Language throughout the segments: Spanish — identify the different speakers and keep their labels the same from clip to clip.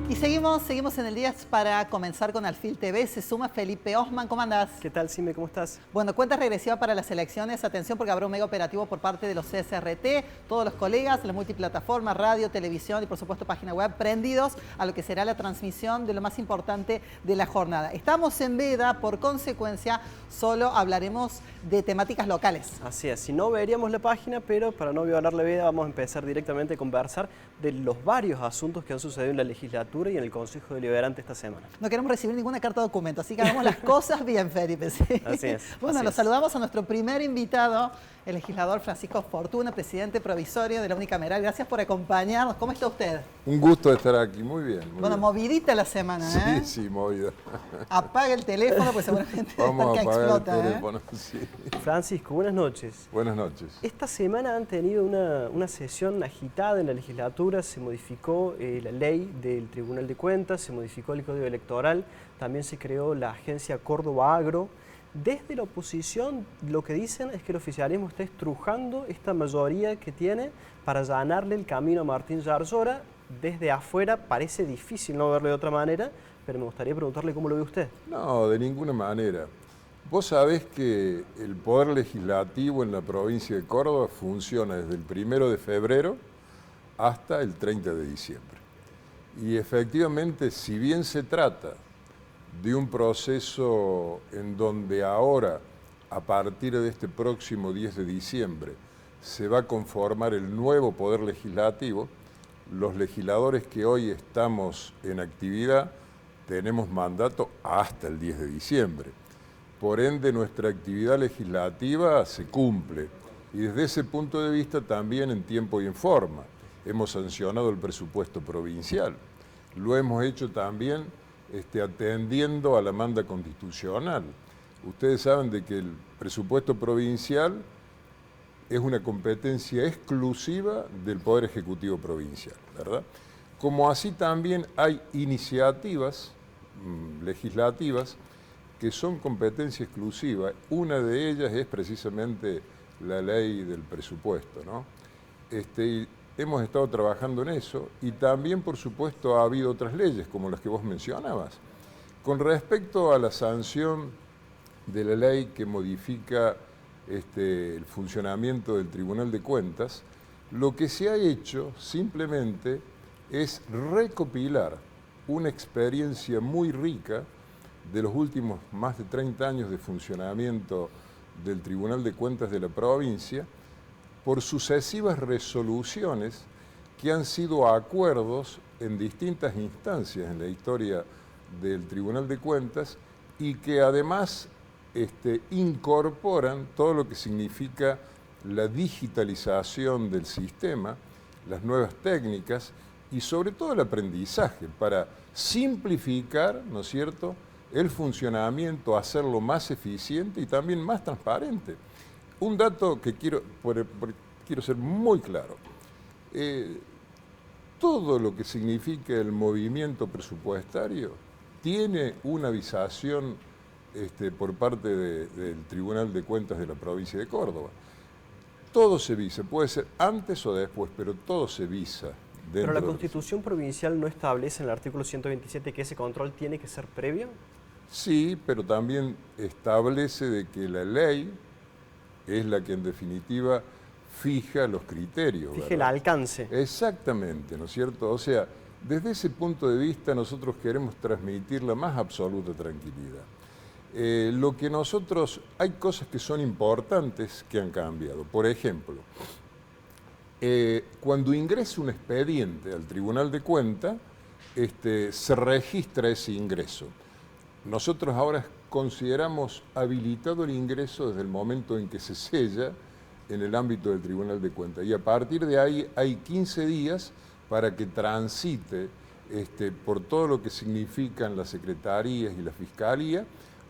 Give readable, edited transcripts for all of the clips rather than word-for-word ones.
Speaker 1: Y seguimos en el día para comenzar con Alfil TV. Se suma Felipe Osman. ¿Cómo andás?
Speaker 2: ¿Qué tal, Sime? ¿Cómo estás?
Speaker 1: Bueno, cuenta regresiva para las elecciones. Atención porque habrá un mega operativo por parte de los CSRT, todos los colegas, las multiplataformas, radio, televisión y por supuesto página web prendidos a lo que será la transmisión de lo más importante de la jornada. Estamos en veda, por consecuencia solo hablaremos de temáticas locales.
Speaker 2: Así es, si no veríamos la página, pero para no violar la veda vamos a empezar directamente a conversar de los varios asuntos que han sucedido en la legislatura y en el Consejo Deliberante esta semana.
Speaker 1: No queremos recibir ninguna carta de documento, así que hagamos las cosas bien, Felipe. ¿Sí?
Speaker 2: Así es.
Speaker 1: Bueno,
Speaker 2: así
Speaker 1: los
Speaker 2: es.
Speaker 1: saludamos a nuestro primer invitado, el legislador Francisco Fortuna, presidente provisorio de la Unicameral. Gracias por acompañarnos. ¿Cómo está usted?
Speaker 3: Un gusto estar aquí, muy bien. Muy
Speaker 1: Bueno,
Speaker 3: bien.
Speaker 1: movidita la semana, ¿eh?
Speaker 3: Sí, sí, movida.
Speaker 1: Apaga el teléfono, pues seguramente
Speaker 3: Vamos a apagar
Speaker 1: explota,
Speaker 3: el teléfono, sí.
Speaker 2: Francisco, buenas noches.
Speaker 3: Buenas noches.
Speaker 2: Esta semana han tenido una sesión agitada en la legislatura, se modificó la ley del Tribunal de Cuentas, se modificó el Código Electoral, también se creó la agencia Córdoba Agro. Desde la oposición lo que dicen es que el oficialismo está estrujando esta mayoría que tiene para allanarle el camino a Martín Zarzora. Desde afuera parece difícil no verlo de otra manera, pero me gustaría preguntarle cómo lo ve usted.
Speaker 3: No, de ninguna manera. Vos sabés que el Poder Legislativo en la provincia de Córdoba funciona desde el 1 de febrero hasta el 30 de diciembre. Y efectivamente, si bien se trata de un proceso en donde ahora, a partir de este próximo 10 de diciembre, se va a conformar el nuevo Poder Legislativo, los legisladores que hoy estamos en actividad tenemos mandato hasta el 10 de diciembre. Por ende, nuestra actividad legislativa se cumple y desde ese punto de vista también en tiempo y en forma. Hemos sancionado el presupuesto provincial, lo hemos hecho también atendiendo a la manda constitucional. Ustedes saben de que el presupuesto provincial es una competencia exclusiva del Poder Ejecutivo Provincial, ¿verdad? Como así también hay iniciativas legislativas que son competencia exclusiva. Una de ellas es precisamente la ley del presupuesto, ¿no? Y hemos estado trabajando en eso y también, por supuesto, ha habido otras leyes, como las que vos mencionabas. Con respecto a la sanción de la ley que modifica el funcionamiento del Tribunal de Cuentas, lo que se ha hecho simplemente es recopilar una experiencia muy rica de los últimos más de 30 años de funcionamiento del Tribunal de Cuentas de la provincia por sucesivas resoluciones que han sido acuerdos en distintas instancias en la historia del Tribunal de Cuentas y que además incorporan todo lo que significa la digitalización del sistema, las nuevas técnicas y sobre todo el aprendizaje para simplificar, ¿no es cierto?, el funcionamiento, hacerlo más eficiente y también más transparente. Un dato que quiero ser muy claro. Todo lo que significa el movimiento presupuestario tiene una visación por parte del Tribunal de Cuentas de la provincia de Córdoba. Todo se visa, puede ser antes o después, pero todo se visa.
Speaker 2: ¿Pero la Constitución provincial no establece en el artículo 127 que ese control tiene que ser previo?
Speaker 3: Sí, pero también establece de que la ley es la que en definitiva fija los criterios.
Speaker 2: Fija el alcance.
Speaker 3: Exactamente, ¿no es cierto? O sea, desde ese punto de vista nosotros queremos transmitir la más absoluta tranquilidad. Lo que nosotros, hay cosas que son importantes que han cambiado. Por ejemplo, cuando ingresa un expediente al Tribunal de Cuentas, se registra ese ingreso. Nosotros ahora consideramos habilitado el ingreso desde el momento en que se sella en el ámbito del Tribunal de Cuentas y a partir de ahí hay 15 días para que transite por todo lo que significan las secretarías y la fiscalía,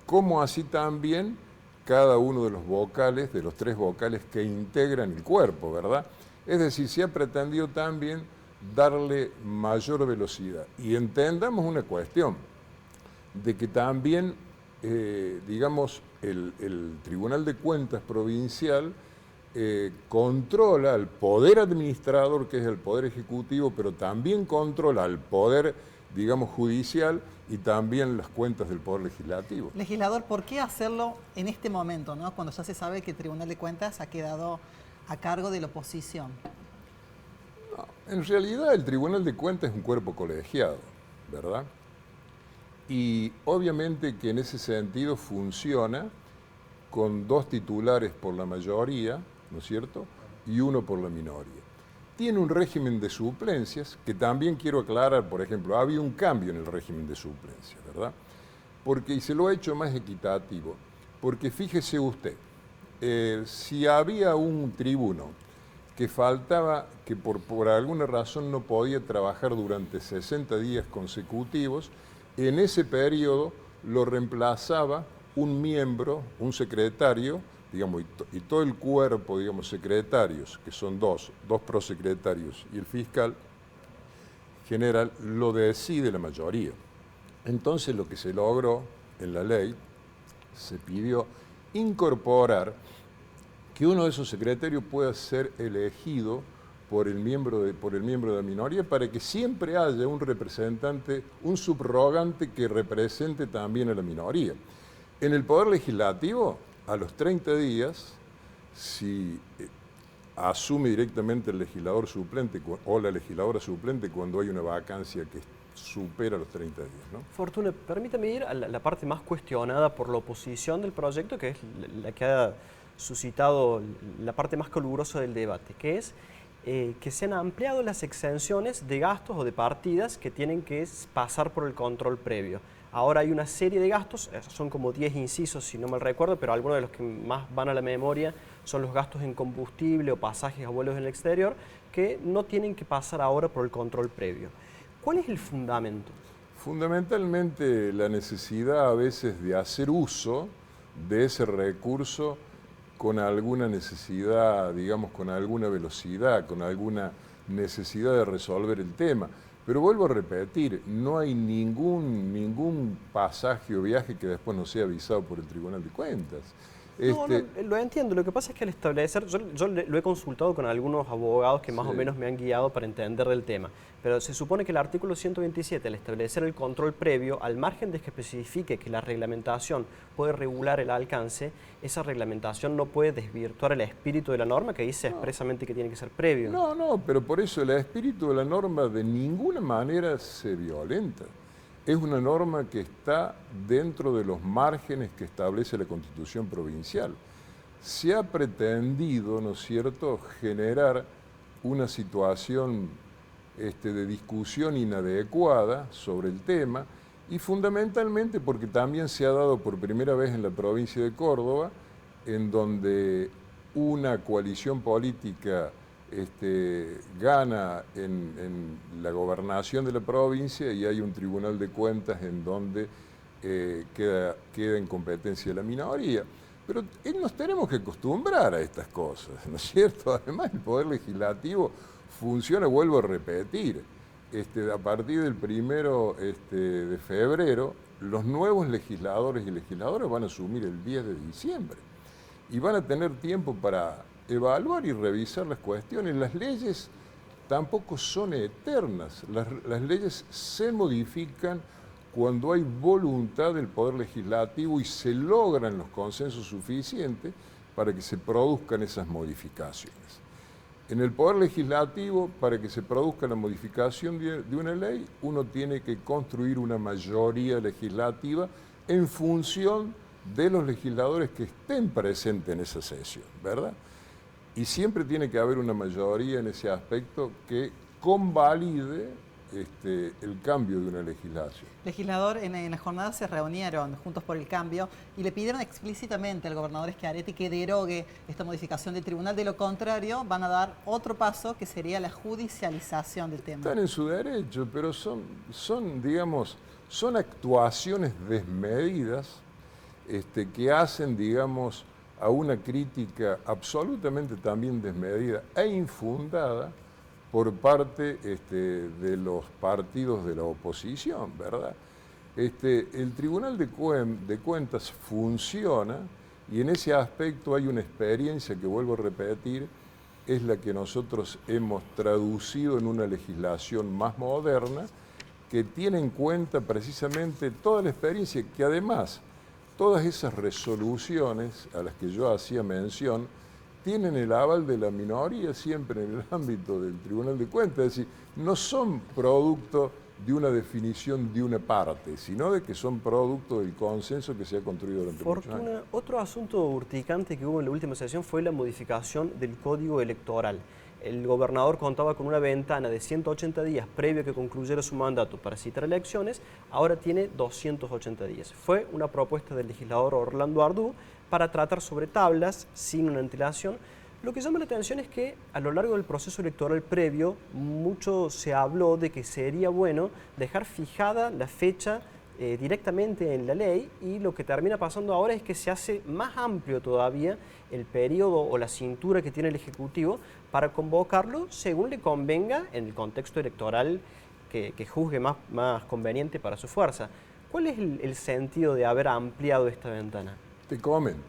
Speaker 3: como así también cada uno de los vocales, de los 3 vocales que integran el cuerpo, ¿verdad? Es decir, se ha pretendido también darle mayor velocidad. Y entendamos una cuestión, de que también, digamos, el Tribunal de Cuentas provincial controla al poder administrador, que es el poder ejecutivo, pero también controla al poder digamos, judicial y también las cuentas del Poder Legislativo.
Speaker 1: Legislador, ¿por qué hacerlo en este momento, ¿no? Cuando ya se sabe que el Tribunal de Cuentas ha quedado a cargo de la oposición?
Speaker 3: No, en realidad el Tribunal de Cuentas es un cuerpo colegiado, ¿verdad? Y obviamente que en ese sentido funciona con 2 titulares por la mayoría, ¿no es cierto?, y 1 por la minoría. Tiene un régimen de suplencias, que también quiero aclarar, por ejemplo, ha habido un cambio en el régimen de suplencias, ¿verdad? Porque, y se lo ha hecho más equitativo, porque fíjese usted, si había un tribuno que faltaba, que por alguna razón no podía trabajar durante 60 días consecutivos, en ese periodo lo reemplazaba un miembro, un secretario, digamos, y todo el cuerpo, digamos, secretarios, que son dos prosecretarios y el fiscal general, lo decide la mayoría. Entonces lo que se logró en la ley, se pidió incorporar que uno de esos secretarios pueda ser elegido por el miembro de la minoría para que siempre haya un representante, un subrogante que represente también a la minoría. En el Poder Legislativo, a los 30 días, si asume directamente el legislador suplente o la legisladora suplente cuando hay una vacancia que supera los 30 días, ¿no?
Speaker 2: Fortuna, permítame ir a la parte más cuestionada por la oposición del proyecto, que es la que ha suscitado la parte más calurosa del debate, que es que se han ampliado las exenciones de gastos o de partidas que tienen que pasar por el control previo. Ahora hay una serie de gastos, son como 10 incisos si no mal recuerdo, pero algunos de los que más van a la memoria son los gastos en combustible o pasajes a vuelos en el exterior, que no tienen que pasar ahora por el control previo. ¿Cuál es el fundamento?
Speaker 3: Fundamentalmente la necesidad a veces de hacer uso de ese recurso con alguna necesidad, digamos, con alguna velocidad, con alguna necesidad de resolver el tema. Pero vuelvo a repetir, no hay ningún pasaje o viaje que después no sea avisado por el Tribunal de Cuentas.
Speaker 2: No, lo entiendo. Lo que pasa es que al establecer, yo lo he consultado con algunos abogados que más o menos me han guiado para entender del tema, pero se supone que el artículo 127, al establecer el control previo, al margen de que especifique que la reglamentación puede regular el alcance, esa reglamentación no puede desvirtuar el espíritu de la norma que dice expresamente que tiene que ser previo.
Speaker 3: No, pero por eso el espíritu de la norma de ninguna manera se violenta. Es una norma que está dentro de los márgenes que establece la Constitución provincial. Se ha pretendido, ¿no es cierto?, generar una situación de discusión inadecuada sobre el tema y fundamentalmente porque también se ha dado por primera vez en la provincia de Córdoba, en donde una coalición política gana en la gobernación de la provincia y hay un tribunal de cuentas en donde queda en competencia de la minoría. Pero nos tenemos que acostumbrar a estas cosas, ¿no es cierto? Además, el Poder Legislativo funciona, vuelvo a repetir, a partir del 1 de febrero, los nuevos legisladores y legisladoras van a asumir el 10 de diciembre y van a tener tiempo para evaluar y revisar las cuestiones. Las leyes tampoco son eternas, las leyes se modifican cuando hay voluntad del Poder Legislativo y se logran los consensos suficientes para que se produzcan esas modificaciones. En el Poder Legislativo, para que se produzca la modificación de una ley, uno tiene que construir una mayoría legislativa en función de los legisladores que estén presentes en esa sesión, ¿verdad? Y siempre tiene que haber una mayoría en ese aspecto que convalide el cambio de una legislación.
Speaker 1: Legislador, en la jornada se reunieron Juntos por el Cambio y le pidieron explícitamente al gobernador Schiaretti que derogue esta modificación del tribunal. De lo contrario, van a dar otro paso que sería la judicialización del tema.
Speaker 3: Están en su derecho, pero digamos, son actuaciones desmedidas que hacen, digamos, a una crítica absolutamente también desmedida e infundada por parte de los partidos de la oposición, ¿verdad? El Tribunal de Cuentas funciona y en ese aspecto hay una experiencia que, vuelvo a repetir, es la que nosotros hemos traducido en una legislación más moderna que tiene en cuenta precisamente toda la experiencia, que además todas esas resoluciones a las que yo hacía mención tienen el aval de la minoría siempre en el ámbito del Tribunal de Cuentas, es decir, no son producto de una definición de una parte, sino de que son producto del consenso que se ha construido durante muchos años.
Speaker 2: Otro asunto urticante que hubo en la última sesión fue la modificación del Código Electoral. El gobernador contaba con una ventana de 180 días previo a que concluyera su mandato para citar elecciones, ahora tiene 280 días. Fue una propuesta del legislador Orlando Ardú para tratar sobre tablas, sin una antelación. Lo que llama la atención es que a lo largo del proceso electoral previo, mucho se habló de que sería bueno dejar fijada la fecha directamente en la ley, y lo que termina pasando ahora es que se hace más amplio todavía el periodo o la cintura que tiene el Ejecutivo para convocarlo según le convenga en el contexto electoral que juzgue más conveniente para su fuerza. ¿Cuál es el sentido de haber ampliado esta ventana?
Speaker 3: Te comento,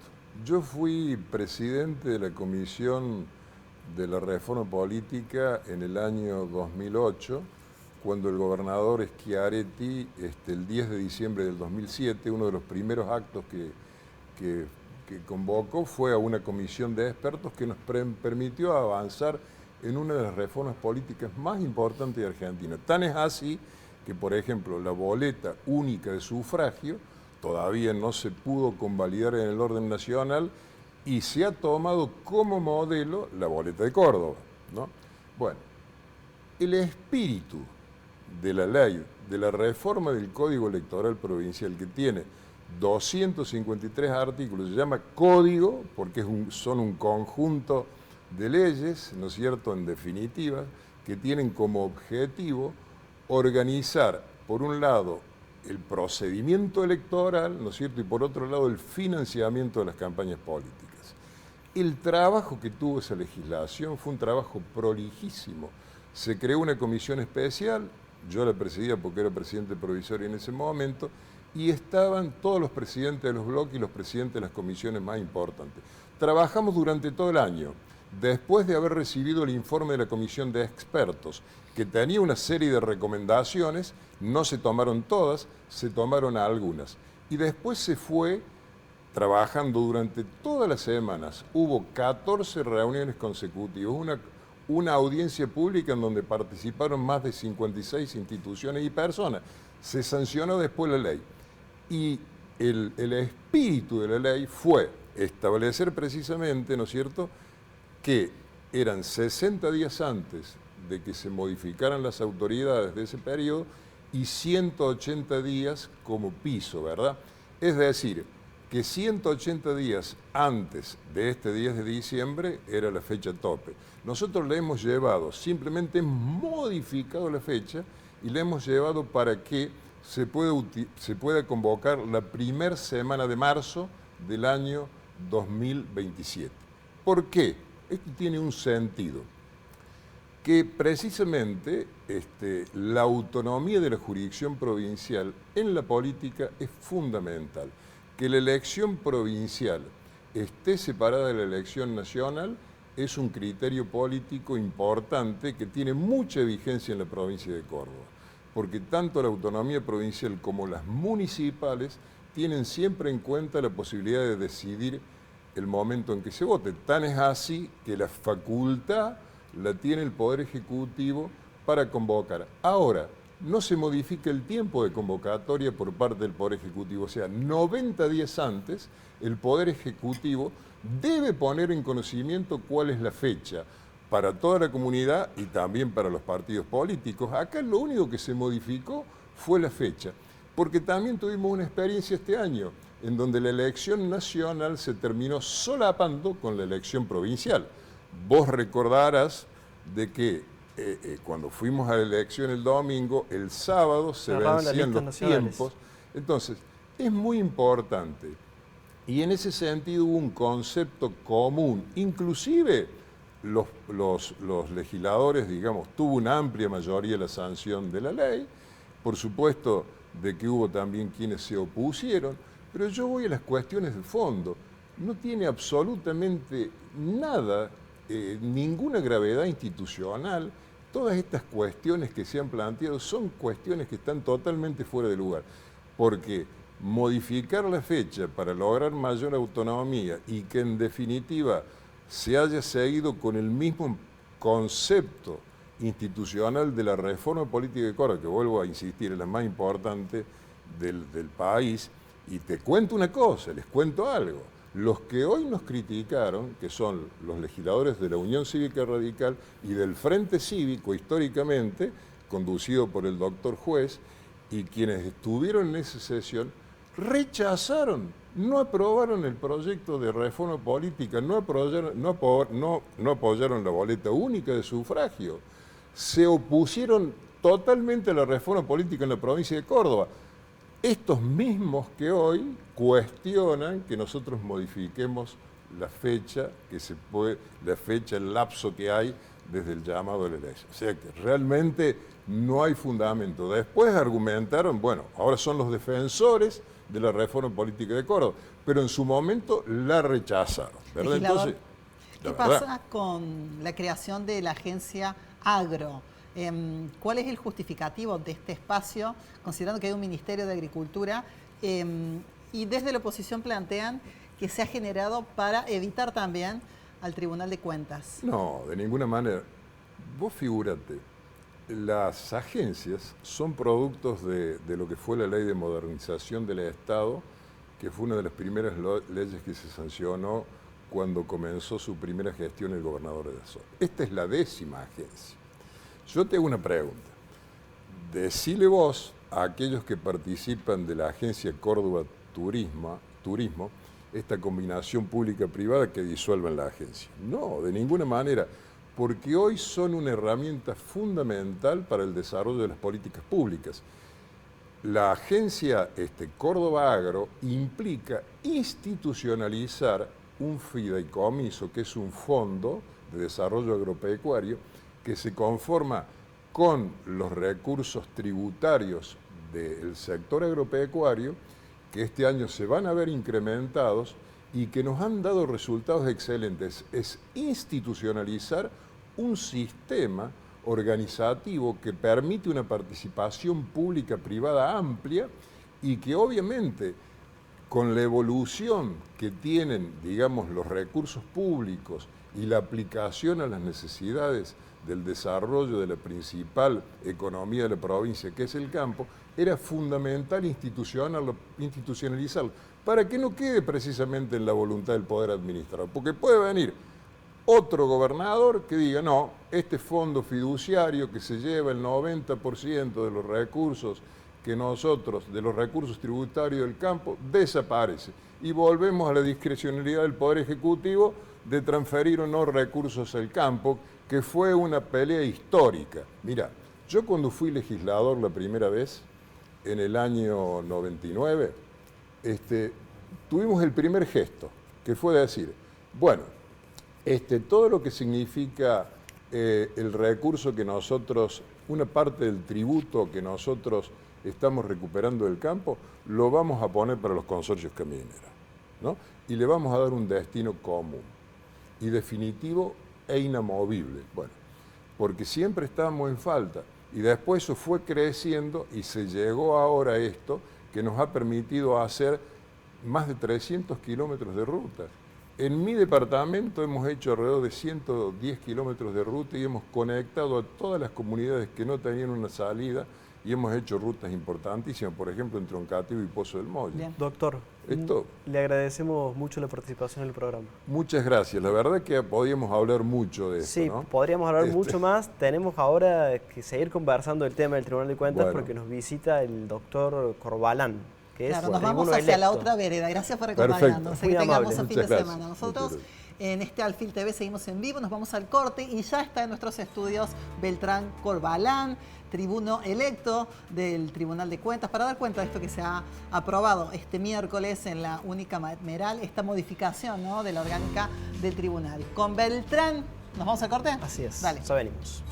Speaker 3: yo fui presidente de la Comisión de la Reforma Política en el año 2008, cuando el gobernador Schiaretti, el 10 de diciembre del 2007, uno de los primeros actos que convocó fue a una comisión de expertos que nos permitió avanzar en una de las reformas políticas más importantes de Argentina. Tan es así que, por ejemplo, la boleta única de sufragio todavía no se pudo convalidar en el orden nacional y se ha tomado como modelo la boleta de Córdoba, ¿no? Bueno, el espíritu de la ley, de la reforma del Código Electoral Provincial, que tiene 253 artículos, se llama Código porque son un conjunto de leyes, ¿no es cierto?, en definitiva, que tienen como objetivo organizar, por un lado, el procedimiento electoral, ¿no es cierto?, y por otro lado, el financiamiento de las campañas políticas. El trabajo que tuvo esa legislación fue un trabajo prolijísimo. Se creó una comisión especial, yo la presidía porque era presidente provisorio en ese momento, y estaban todos los presidentes de los bloques y los presidentes de las comisiones más importantes. Trabajamos durante todo el año. Después de haber recibido el informe de la comisión de expertos, que tenía una serie de recomendaciones, no se tomaron todas, se tomaron algunas. Y después se fue trabajando durante todas las semanas. Hubo 14 reuniones consecutivas, una audiencia pública en donde participaron más de 56 instituciones y personas. Se sancionó después la ley. Y el espíritu de la ley fue establecer precisamente, ¿no es cierto?, que eran 60 días antes de que se modificaran las autoridades de ese periodo y 180 días como piso, ¿verdad? Es decir, que 180 días antes de este 10 de diciembre era la fecha tope. Nosotros le hemos llevado, simplemente modificado la fecha y le hemos llevado para que se pueda convocar la primera semana de marzo del año 2027. ¿Por qué? Esto tiene un sentido, que precisamente la autonomía de la jurisdicción provincial en la política es fundamental. Que la elección provincial esté separada de la elección nacional es un criterio político importante que tiene mucha vigencia en la provincia de Córdoba, porque tanto la autonomía provincial como las municipales tienen siempre en cuenta la posibilidad de decidir el momento en que se vote. Tan es así que la facultad la tiene el Poder Ejecutivo para convocar. Ahora, no se modifica el tiempo de convocatoria por parte del Poder Ejecutivo, o sea, 90 días antes, el Poder Ejecutivo debe poner en conocimiento cuál es la fecha para toda la comunidad y también para los partidos políticos. Acá lo único que se modificó fue la fecha, porque también tuvimos una experiencia este año, en donde la elección nacional se terminó solapando con la elección provincial. Vos recordarás de que cuando fuimos a la elección el domingo, el sábado se vencían los tiempos. Entonces, es muy importante. Y en ese sentido hubo un concepto común. Inclusive los legisladores, digamos, tuvo una amplia mayoría la sanción de la ley. Por supuesto de que hubo también quienes se opusieron. Pero yo voy a las cuestiones de fondo. No tiene absolutamente nada, ninguna gravedad institucional todas estas cuestiones que se han planteado son cuestiones que están totalmente fuera de lugar, porque modificar la fecha para lograr mayor autonomía y que en definitiva se haya seguido con el mismo concepto institucional de la reforma política de Córdoba, que vuelvo a insistir, es la más importante del país, y te cuento una cosa, les cuento algo. Los que hoy nos criticaron, que son los legisladores de la Unión Cívica Radical y del Frente Cívico, históricamente, conducido por el doctor Juez, y quienes estuvieron en esa sesión, rechazaron, no aprobaron el proyecto de reforma política, no apoyaron la boleta única de sufragio, se opusieron totalmente a la reforma política en la provincia de Córdoba. Estos mismos que hoy cuestionan que nosotros modifiquemos la fecha, el lapso que hay desde el llamado a la elección. O sea que realmente no hay fundamento. Después argumentaron, bueno, ahora son los defensores de la reforma política de Córdoba, pero en su momento la rechazaron, ¿verdad? Entonces,
Speaker 1: ¿qué pasa con la creación de la agencia Agro? ¿Cuál es el justificativo de este espacio, considerando que hay un Ministerio de Agricultura? Y desde la oposición plantean que se ha generado para evitar también al Tribunal de Cuentas.
Speaker 3: No, de ninguna manera. Vos figúrate, las agencias son productos de lo que fue la Ley de Modernización del Estado, que fue una de las primeras leyes que se sancionó cuando comenzó su primera gestión el gobernador de Azor. Esta es la 10ª agencia. Yo te hago una pregunta. Decile vos a aquellos que participan de la agencia Córdoba Turismo, esta combinación pública-privada, que disuelvan la agencia. No, de ninguna manera, porque hoy son una herramienta fundamental para el desarrollo de las políticas públicas. La agencia Córdoba Agro implica institucionalizar un fideicomiso, que es un fondo de desarrollo agropecuario, que se conforma con los recursos tributarios del sector agropecuario, que este año se van a ver incrementados y que nos han dado resultados excelentes. Es institucionalizar un sistema organizativo que permite una participación pública-privada amplia y que obviamente con la evolución que tienen, digamos, los recursos públicos y la aplicación a las necesidades del desarrollo de la principal economía de la provincia, que es el campo, era fundamental institucionalizarlo, para que no quede precisamente en la voluntad del poder administrador, porque puede venir otro gobernador que diga, no, este fondo fiduciario que se lleva el 90% de los recursos que nosotros, de los recursos tributarios del campo, desaparece, y volvemos a la discrecionalidad del Poder Ejecutivo de transferir o no recursos al campo, que fue una pelea histórica. Mira, yo cuando fui legislador la primera vez, en el año 99, tuvimos el primer gesto, que fue decir, bueno, todo lo que significa el recurso que nosotros, una parte del tributo que nosotros estamos recuperando del campo, lo vamos a poner para los consorcios camioneros, ¿no? Y le vamos a dar un destino común y definitivo e inamovible. Bueno, porque siempre estábamos en falta y después eso fue creciendo y se llegó ahora a esto que nos ha permitido hacer más de 300 kilómetros de ruta. En mi departamento hemos hecho alrededor de 110 kilómetros de ruta y hemos conectado a todas las comunidades que no tenían una salida y hemos hecho rutas importantísimas, por ejemplo, en Troncativo y Pozo del Molle.
Speaker 2: Bien. Doctor, le agradecemos mucho la participación en el programa.
Speaker 3: Muchas gracias. La verdad que podíamos hablar mucho de esto,
Speaker 2: sí,
Speaker 3: ¿no?
Speaker 2: Podríamos hablar mucho más. Tenemos ahora que seguir conversando del tema del Tribunal de Cuentas,
Speaker 3: bueno,
Speaker 2: porque nos visita el doctor Corbalán, que
Speaker 1: claro,
Speaker 2: es
Speaker 1: nos vamos hacia
Speaker 2: electo.
Speaker 1: La otra vereda. Gracias por acompañarnos. Que tengamos un fin de semana. Nosotros en Alfil TV seguimos en vivo, nos vamos al corte y ya está en nuestros estudios Beltrán Corbalán, tribuno electo del Tribunal de Cuentas, para dar cuenta de esto que se ha aprobado este miércoles en la unicameral, esta modificación, ¿no?, de la orgánica del tribunal. Con Beltrán, ¿nos vamos al corte?
Speaker 2: Así es,
Speaker 1: Dale.
Speaker 2: ya venimos.